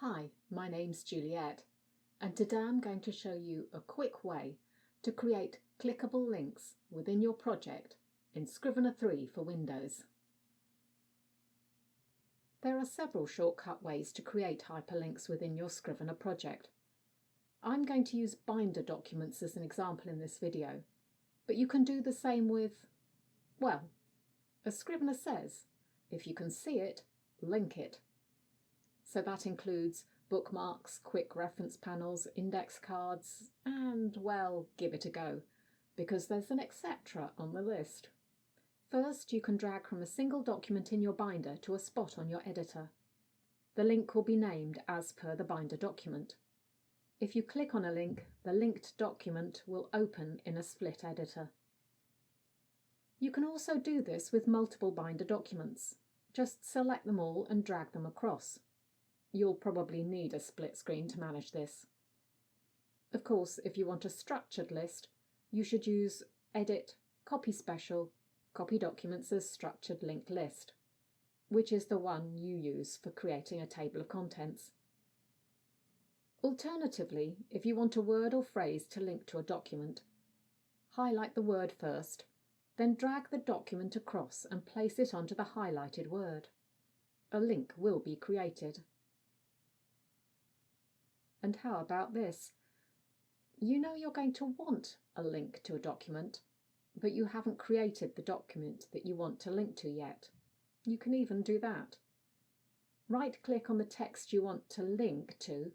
Hi, my name's Juliet, and today I'm going to show you a quick way to create clickable links within your project in Scrivener 3 for Windows. There are several shortcut ways to create hyperlinks within your Scrivener project. I'm going to use Binder documents as an example in this video, but you can do the same with, well, as Scrivener says, if you can see it, link it. So that includes bookmarks, quick reference panels, index cards, and, well, give it a go, because there's an etc. on the list. First, you can drag from a single document in your binder to a spot on your editor. The link will be named as per the binder document. If you click on a link, the linked document will open in a split editor. You can also do this with multiple binder documents. Just select them all and drag them across. You'll probably need a split screen to manage this. Of course, if you want a structured list, you should use Edit, Copy Special, Copy Documents as Structured Linked List, which is the one you use for creating a table of contents. Alternatively, if you want a word or phrase to link to a document, highlight the word first, then drag the document across and place it onto the highlighted word. A link will be created. And how about this? You know you're going to want a link to a document, but you haven't created the document that you want to link to yet. You can even do that. Right-click on the text you want to link to,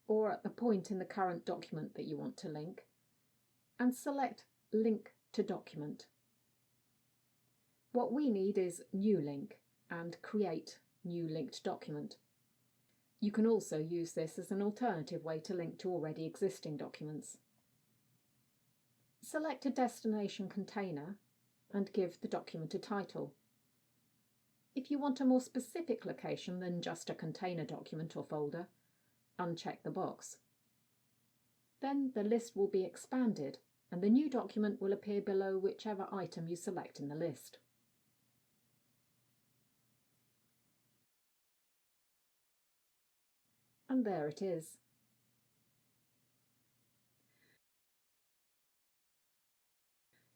or at the point in the current document that you want to link, and select Link to Document. What we need is New Link and Create New Linked Document. You can also use this as an alternative way to link to already existing documents. Select a destination container and give the document a title. If you want a more specific location than just a container document or folder, uncheck the box. Then the list will be expanded and the new document will appear below whichever item you select in the list. And there it is.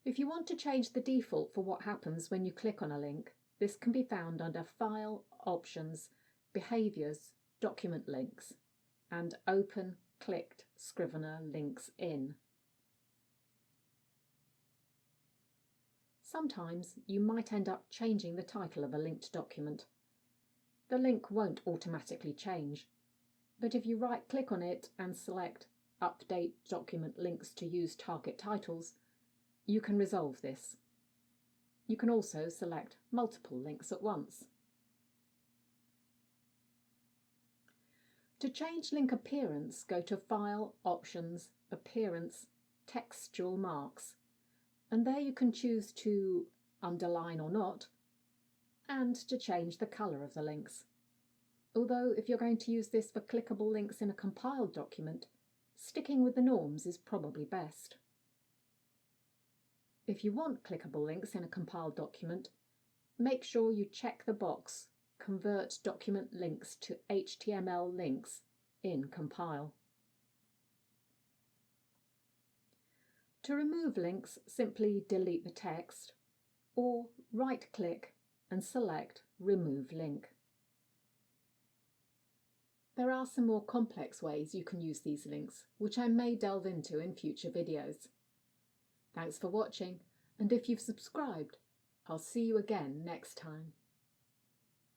If you want to change the default for what happens when you click on a link, this can be found under File, Options, Behaviors, Document Links, and Open Clicked Scrivener Links In. Sometimes you might end up changing the title of a linked document. The link won't automatically change, but if you right-click on it and select Update Document Links to use target titles, you can resolve this. You can also select multiple links at once. To change link appearance, go to File, Options, Appearance, Textual Marks, and there you can choose to underline or not, and to change the colour of the links. Although if you're going to use this for clickable links in a compiled document, sticking with the norms is probably best. If you want clickable links in a compiled document, make sure you check the box Convert Document Links to HTML Links in Compile. To remove links, simply delete the text, or right-click and select Remove Link. There are some more complex ways you can use these links, which I may delve into in future videos. Thanks for watching, and if you've subscribed, I'll see you again next time.